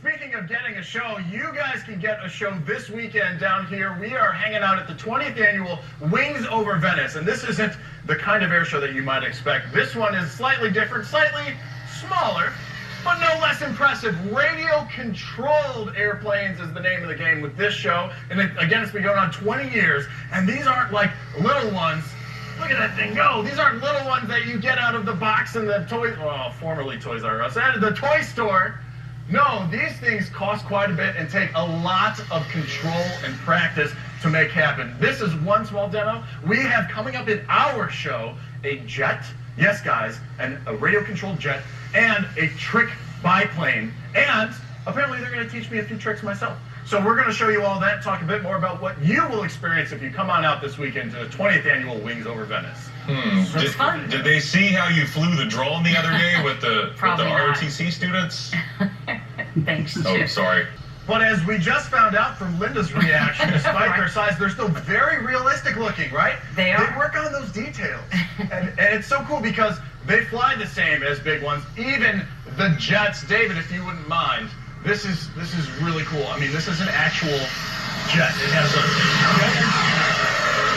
speaking of getting a show, you guys can get a show this weekend down here. We are hanging out at the 20th annual Wings Over Venice, and this isn't the kind of air show that you might expect. This one is slightly different, slightly smaller, but no less impressive. Radio-controlled airplanes is the name of the game with this show. And again, it's been going on 20 years, and these aren't like little ones. Look at that thing go. These aren't little ones that you get out of the box in the formerly Toys R Us, out of the toy store. No, these things cost quite a bit and take a lot of control and practice to make happen. This is one small demo. We have coming up in our show a jet, yes guys, and a radio-controlled jet, and a trick biplane. And apparently they're going to teach me a few tricks myself. So we're going to show you all that, talk a bit more about what you will experience if you come on out this weekend to the 20th annual Wings Over Venice. Did they see how you flew the drone the other day with the ROTC students? Thanks. Oh, sorry. But as we just found out from Linda's reaction, despite their size, they're still very realistic looking, right? They are. They work on those details. and it's so cool because they fly the same as big ones, even the jets. David, if you wouldn't mind, this is really cool. I mean, this is an actual jet. It has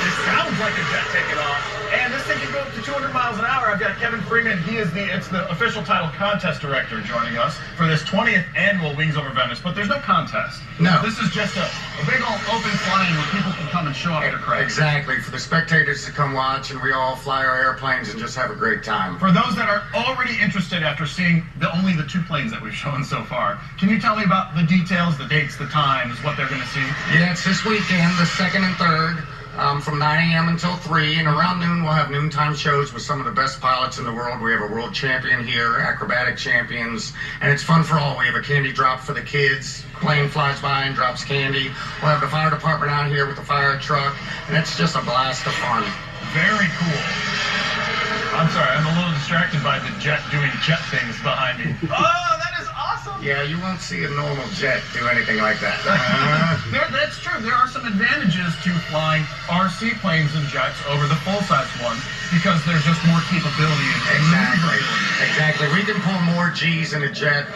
it sounds like a jet taking off. And this thing can go up to 200 miles an hour. I've got Kevin Freeman. It's the official title contest director joining us for this 20th annual Wings Over Venice. But there's no contest. No. This is just a big old open flying where people can come and show off their craft. Exactly. For the spectators to come watch, and we all fly our airplanes and just have a great time. For those that are already interested after seeing only the 2 planes that we've shown so far, can you tell me about the details, the dates, the times, what they're going to see? Yeah, it's this weekend, the 2nd and 3rd. From 9 a.m. until 3, and around noon we'll have noontime shows with some of the best pilots in the world. We have a world champion here, acrobatic champions, and it's fun for all. We have a candy drop for the kids. Plane flies by and drops candy. We'll have the fire department out here with the fire truck, and it's just a blast of fun. Very cool. I'm sorry, I'm a little distracted by the jet doing jet things behind me. Oh, that is awesome! Yeah, you won't see a normal jet do anything like that. That's true. There are some advantages to flying RC planes and jets over the full-size ones because there's just more capability and maneuverability. Exactly. We can pull more G's in a jet,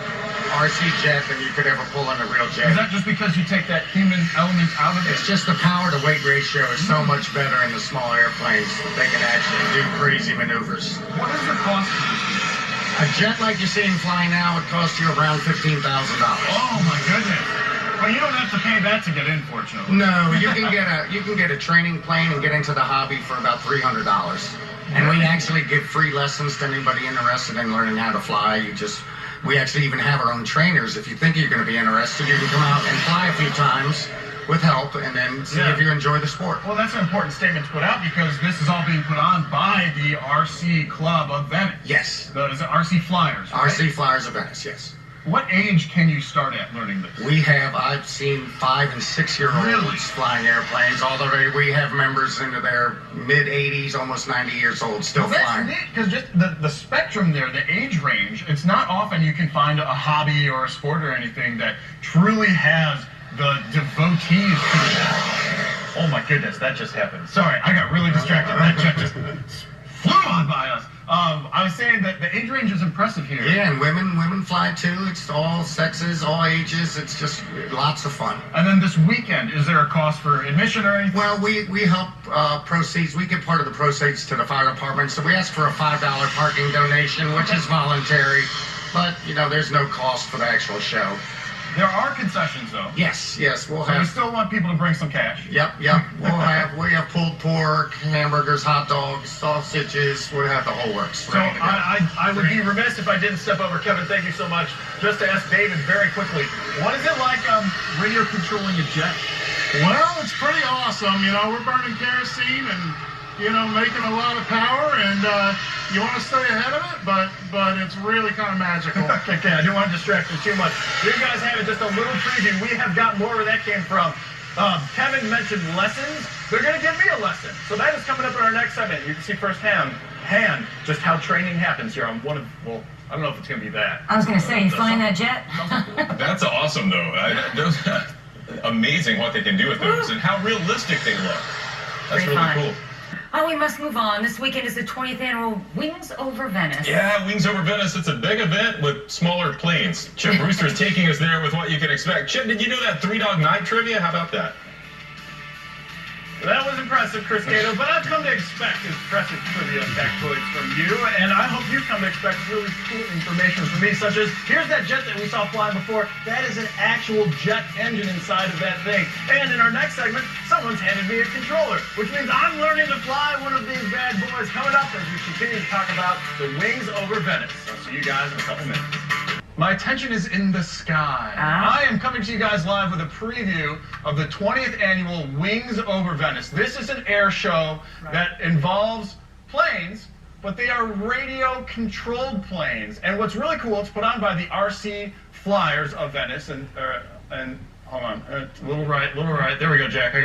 RC jet, than you could ever pull in a real jet. Is that just because you take that human element out of it? It's just the power to weight ratio is so much better in the small airplanes. They can actually do crazy maneuvers. What is the cost of this? A jet like you're seeing flying now would cost you around $15,000. Oh my goodness! Well, you don't have to pay that to get in, fortunately. No, you can get a training plane and get into the hobby for about $300. And we actually give free lessons to anybody interested in learning how to fly. We actually even have our own trainers. If you think you're going to be interested, you can come out and fly a few times with help and then see if you enjoy the sport. Well, that's an important statement to put out because this is all being put on by the RC Club of Venice. Yes. Is it RC Fliers, right? RC Fliers of Venice, yes. What age can you start at learning this? I've seen 5- and 6-year-olds flying airplanes, although we have members into their mid-80s, almost 90 years old, still flying. That's neat, because just the spectrum there, the age range, it's not often you can find a hobby or a sport or anything that truly has the devotees to it. Oh my goodness, that just happened. Sorry, I got really distracted. That jet just flew on by us. I was saying that the age range is impressive here. Yeah, and women fly too. It's all sexes, all ages. It's just lots of fun. And then this weekend, is there a cost for admission or anything? Well, we help proceeds. We give part of the proceeds to the fire department. So we ask for a $5 parking donation, which is voluntary. But, there's no cost for the actual show. There are concessions, though. Yes, we'll have. So we still want people to bring some cash. Yep. We have pulled pork, hamburgers, hot dogs, sausages. We have the whole works. So I would be remiss if I didn't step over, Kevin. Thank you so much. Just to ask David very quickly, what is it like radio controlling a jet? Well, it's pretty awesome. We're burning kerosene and making a lot of power, and you want to stay ahead of it, but it's really kind of magical. Okay, I didn't want to distract you too much. You guys have just a little preview. We have got more where that came from. Kevin mentioned lessons. They're going to give me a lesson. So that is coming up in our next segment. You can see firsthand just how training happens here on one of, well, I don't know if it's going to be that. I was going to say, you flying that jet? That's awesome, though. Amazing what they can do with those and how realistic they look. That's really cool. Oh, we must move on. This weekend is the 20th annual Wings Over Venice. Yeah, Wings Over Venice. It's a big event with smaller planes. Chip Brewster is taking us there with what you can expect. Chip, did you know that 3 Dog Night trivia? How about that? That was impressive, Chris Cato, but I've come to expect impressive trivia factoids from you, and I hope you've come to expect really cool information from me, such as, here's that jet that we saw flying before. That is an actual jet engine inside of that thing. And in our next segment, someone's handed me a controller, which means I'm learning to fly one of these bad boys coming up as we continue to talk about the Wings Over Venice. I'll see you guys in a couple minutes. My attention is in the sky. I am coming to you guys live with a preview of the 20th annual Wings Over Venice. This is an air show that involves planes, but they are radio-controlled planes. And what's really cool, it's put on by the RC Fliers of Venice. And hold on, a little right. There we go, Jack. I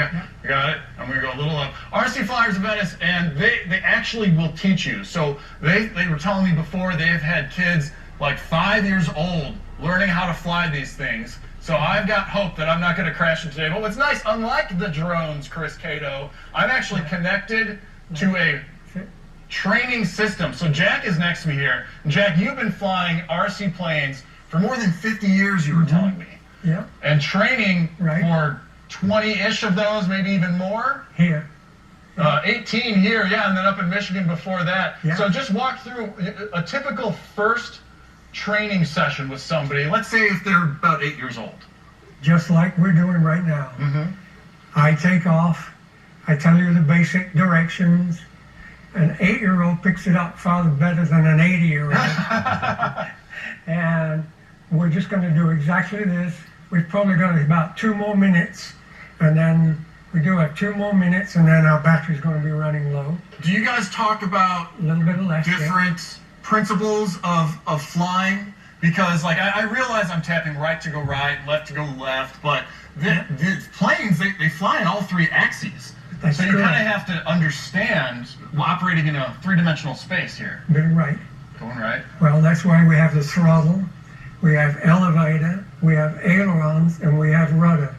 got it. I'm going to go a little up. RC Fliers of Venice, and they actually will teach you. So they were telling me before they've had kids like 5 years old learning how to fly these things. So I've got hope that I'm not going to crash them today. But what's nice, unlike the drones, Chris Cato, I'm actually connected to a training system. So Jack is next to me here. Jack, you've been flying RC planes for more than 50 years, you were telling me. Yeah. And training for 20-ish of those, maybe even more? Here. 18 here, yeah, and then up in Michigan before that. Yeah. So just walk through a typical first training session with somebody. Let's say if they're about 8 years old. Just like we're doing right now. I take off. I tell you the basic directions. An 8-year-old picks it up far better than an 80-year-old. And we're just going to do exactly this. We've probably got about 2 more minutes, and then we do have 2 more minutes, and then our battery's going to be running low. Do you guys talk about A little bit of left. different principles of flying? Because like I realize I'm tapping right to go right, left to go left, but the planes, they fly in all 3 axes. That's so you kind of correct. have to understand operating in a 3-dimensional space here. Going right. Going right. Well, that's why we have the throttle, we have elevator, we have ailerons, and we have rudder.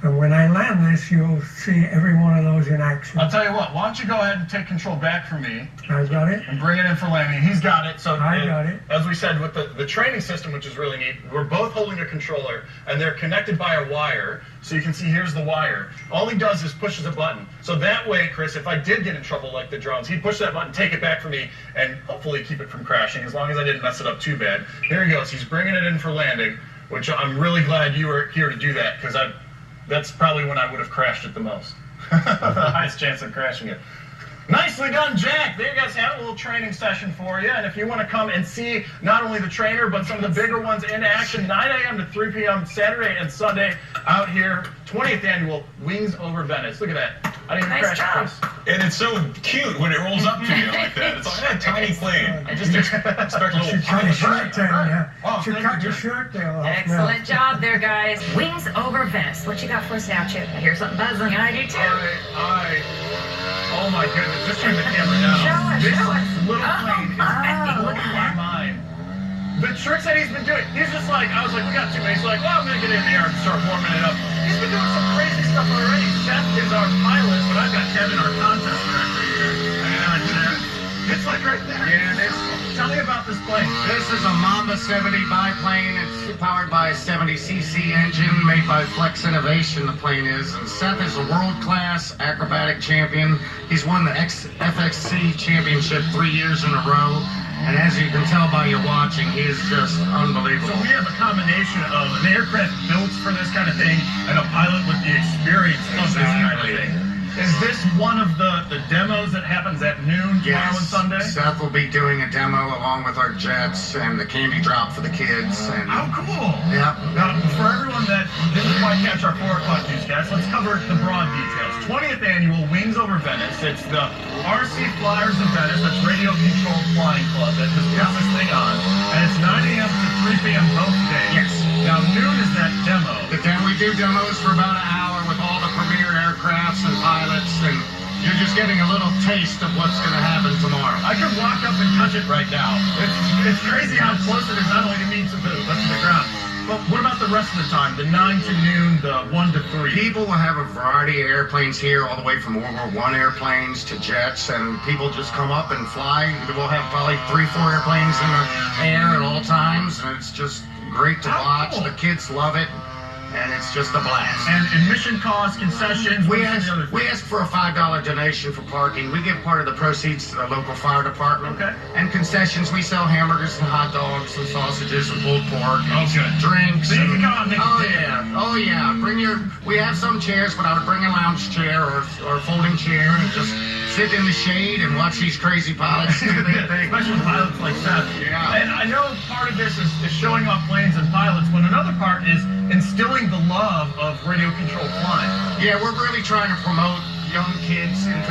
And when I land this, you'll see every one of those in action. I'll tell you what, why don't you go ahead and take control back from me I've got it. and bring it in for landing. He's got it. So I got it. As we said, with the training system, which is really neat, we're both holding a controller, and they're connected by a wire. So you can see here's the wire. All he does is pushes a button. So that way, Chris, if I did get in trouble like the drones, he'd push that button, take it back from me, and hopefully keep it from crashing, as long as I didn't mess it up too bad. Here he goes. He's bringing it in for landing, which I'm really glad you were here to do that, because that's probably when I would have crashed it the most. The highest chance of crashing it. Nicely done, Jack. There you guys have a little training session for you. And if you want to come and see not only the trainer, but some of the bigger ones in action, 9 a.m. to 3 p.m. Saturday and Sunday out here, 20th annual Wings Over Venice. Look at that. I didn't even Nice crash job. it, Chris. And it's so cute when it rolls up to you like that. It's like a tiny plane. I just expect a little Should cut your shirt tail, yeah. Oh, Should thank cut you, your Jack. shirt tail off now. Excellent job there, guys. Wings Over Venice. What you got for us now, Chip? I hear something buzzing. Yeah, I do too. Oh my goodness, just turn the camera down. Show us. Little plane is Oh, blowing my mind. The tricks that he's been doing, he's just like, I was like, we got 2 minutes. He's like, well, I'm going to get in the air and start warming it up. He's been doing some crazy stuff already. Seth is our pilot, but I've got Kevin, our contest director here. It's like right there. Yeah, Tell me about this plane. this is a Mamba 70 biplane. It's powered by a 70cc engine made by Flex Innovation, the plane is. And Seth is a world-class acrobatic champion. He's won the FXC championship 3 years in a row. And as you can tell by your watching, he is just unbelievable. So we have a combination of an aircraft built for this kind of thing and a pilot with the experience of this kind of thing. Is this one of the demos that happens at noon tomorrow and Sunday? Seth will be doing a demo along with our jets and the candy drop for the kids. And How cool! yeah, Now, for everyone that didn't quite catch our 4 o'clock newscast, let's cover the broad details. 20th annual Wings Over Venice. It's the RC Fliers of Venice. That's radio-controlled flying club that just puts this thing on. And it's 9 a.m. to 3 p.m. both days. Yes. Now, noon is that demo. we do demos for about an hour with all the premier aircrafts and pilots, and you're just getting a little taste of what's going to happen tomorrow. I could walk up and touch it right now. It's crazy how close it is, not only to me, but to the ground. But what about the rest rest of the time? The 9 to noon, the 1 to 3? People will have a variety of airplanes here, all the way from World War I airplanes to jets, and people just come up and fly. We'll have probably 3-4 airplanes in the air at all times, and it's just great to watch. Cool. The kids love it, and it's just a blast. And admission costs, concessions, We ask for a $5 donation for parking. We give part of the proceeds to the local fire department. Okay. And concessions, we sell hamburgers and hot dogs and sausages and pulled pork and good. drinks. So you can and- come out and make a oh dip. yeah, oh yeah. We have some chairs, but I would bring a lounge chair or a folding chair and just sit in the shade and watch these crazy pilots do their thing. Especially pilots like Seth. Yeah. And I know part of this is showing off planes and pilots, when another part is instilling the love of radio controlled flying. Yeah, we're really trying to promote young kids into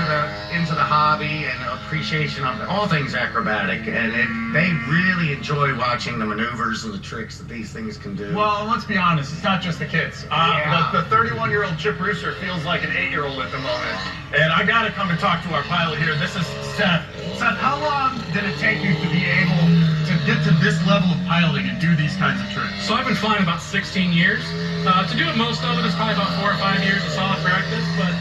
the hobby and appreciation of all things acrobatic, and they really enjoy watching the maneuvers and the tricks that these things can do. Well, and let's be honest, it's not just the kids. Yeah. The 31-year-old Chip Rooster feels like an 8-year-old at the moment. And I got to come and talk to our pilot here. This is Seth. Seth, how long did it take you to be able to get to this level of piloting and do these kinds of tricks? So I've been flying about 16 years. To do it most of it is probably about 4 or 5 years of solid practice, but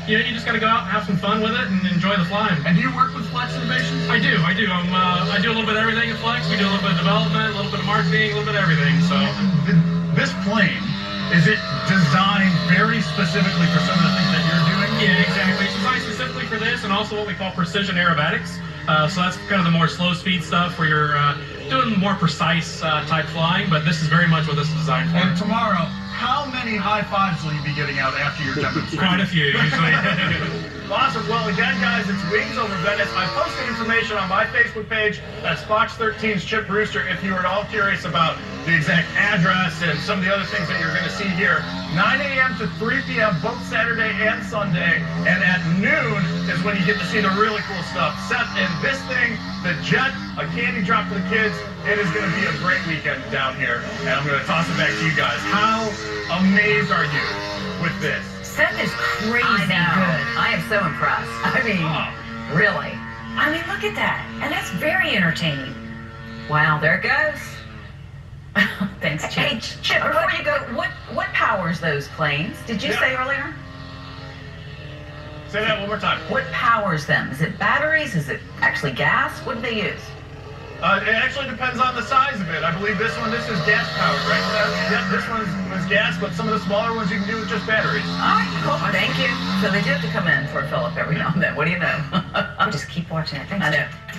you just got to go out and have some fun with it and enjoy the flying. And do you work with Flex Innovations? I do. I do a little bit of everything at Flex. We do a little bit of development, a little bit of marketing, a little bit of everything. So This plane, is it designed very specifically for some of the things that you're doing? yeah, exactly. It's designed specifically for this and also what we call precision aerobatics. So that's kind of the more slow speed stuff where you're doing more precise type flying, but this is very much what this is designed for. And tomorrow, how many high fives will you be getting out after your demonstration? Quite a few, usually. Awesome. Well, again, guys, it's Wings Over Venice. I posted information on my Facebook page. That's Fox 13's Chip Rooster. If you were at all curious about the exact address and some of the other things that you're going to see here, 9 a.m. to 3 p.m. both Saturday and Sunday. And at noon is when you get to see the really cool stuff. Seth, and this thing, the jet, a candy drop for the kids. It is going to be a great weekend down here. And I'm going to toss it back to you guys. How amazed are you with this? Seth is crazy I know. good. I am so impressed. I mean, really. I mean, look at that. And that's very entertaining. Wow, there it goes. Thanks, Chip. Hey, Chip, before you go, what powers those planes? Did you Yeah. say earlier? Say that one more time. What powers them? Is it batteries? Is it actually gas? What do they use? It actually depends on the size of it. I believe this is gas powered, right? Yep, this one was gas, but some of the smaller ones you can do with just batteries. All right, cool. Thank you. So they do have to come in for a fill-up every now and then. What do you know? We'll just keep watching it. Thanks, I know. Chip.